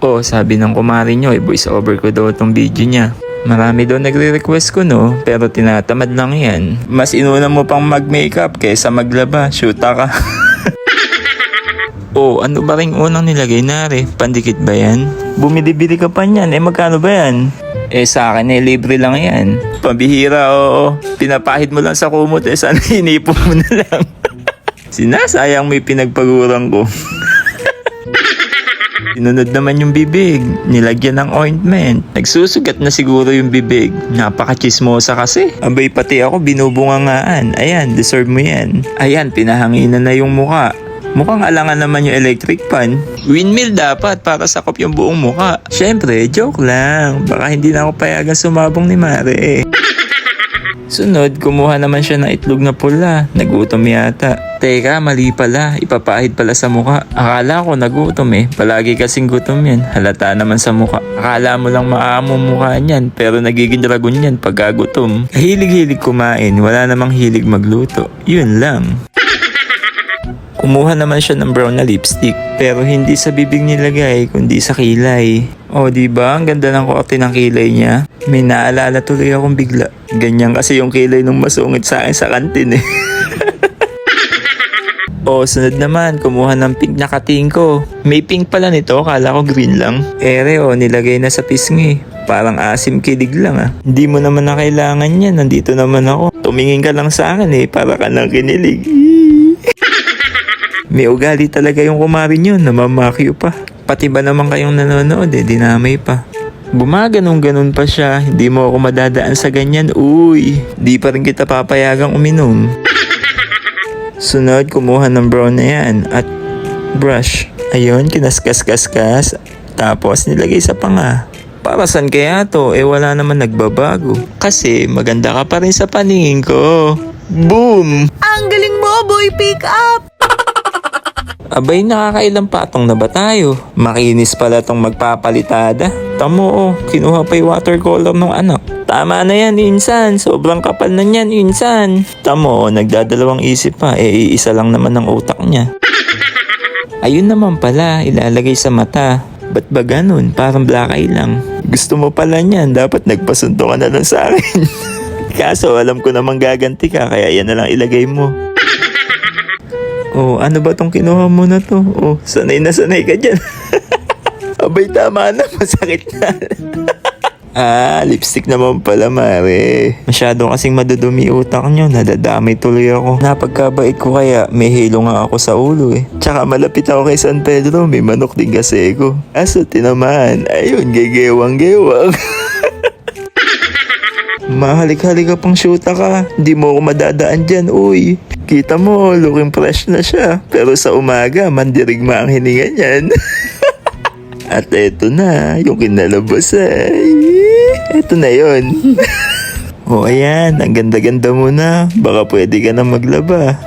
Oh, sabi ng kumari nyo, voice over ko daw itong video niya. Marami daw nagre-request ko no, pero tinatamad lang yan. Mas inuna mo pang mag-makeup kaysa maglaba, shoota ka. Oh, ano ba rin unang nilagay nare? Pandikit ba yan? Bumili-bili ka pa niyan, magkano ba yan? Sa akin libre lang yan. Pambihira, oo. Pinapahid mo lang sa kumot, sana hinipon mo na lang. Sinasayang may pinagpagurang ko. Sinunod naman yung bibig, nilagyan ng ointment. Nagsusugat na siguro yung bibig. Napaka-chismosa kasi. Abay pati ako binubungangaan. Ayan, deserve mo yan. Ayan, pinahanginan na yung muka. Mukhang alangan naman yung electric fan. Windmill dapat para sakop yung buong muka. Syempre, joke lang. Baka hindi na ako payagan sumabong ni Mare. Sunod, kumuha naman siya ng itlog na pula. Nagutom yata. Teka, mali pala. Ipapahid pala sa muka. Akala ko nagutom Palagi kasing gutom yan. Halata naman sa muka. Akala mo lang maamo mukha niyan. Pero nagiging dragon yan pag gutom. Hilig-hilig kumain. Wala namang hilig magluto. Yun lang. Kumuha naman siya ng brown na lipstick. Pero hindi sa bibig nilagay, kundi sa kilay. O diba, ang ganda ng korte ng kilay niya. May naalala tuloy akong bigla. Ganyan kasi yung kilay nung masungit sa akin sa kantin O, sunod naman, kumuha ng pink na kating ko. May pink pala nito, kala ko green lang. Nilagay na sa pisngi. Parang asim kilig lang Hindi mo naman na kailangan yan, nandito naman ako. Tumingin ka lang sa akin para ka nang kinilig. May ugali talaga yung kumari nyo, namamakyo pa. Pati ba naman kayong nanonood dinamay pa. Gumaganong-ganon pa siya, hindi mo ako madadaan sa ganyan, uy. Di pa rin kita papayagang uminom. Sunod, kumuha ng brown na yan at brush. Ayun, kinaskas-kaskas. Tapos nilagay sa panga. Para saan kaya to? Wala naman nagbabago. Kasi maganda ka pa rin sa paningin ko. Boom! Ang galing mo, boy, pick up! Abay, nakakailang patong na ba tayo? Makinis pala tong magpapalitada. Tamo kinuha pa yung watercolor ng anak. Tama na yan, insan. Sobrang kapal na yan, insan. Tamo nagdadalawang isip pa. Iisa lang naman ang utak niya. Ayun naman pala, ilalagay sa mata. Ba't ba ganun? Parang black eye lang. Gusto mo pala niyan, dapat nagpasundo ka na lang sa akin. Kaso alam ko namang gaganti ka, kaya yan na lang ilagay mo. Oh, ano ba tong kinuha mo na to? Oh, sanay na sanay ka dyan. Abay, tama na. Masakit na. Lipstick naman pala, Mare. Masyado kasing madudumi utak nyo. Nadadamay tuloy ako. Napagkabait ko kaya may hilo nga ako sa ulo Tsaka malapit ako kay San Pedro. May manok din kasi ko. Aso tinamaan. Ayun, gegewang-gewang. Mahalik-halik ka pang shoota ka. Hindi mo ako madadaan dyan, uy. Kita mo, looking fresh na siya. Pero sa umaga, mandirigma ang hininga niyan. At eto na, yung kinalabas eto na yon. Ayan, ang ganda-ganda mo na. Baka pwede ka na maglaba.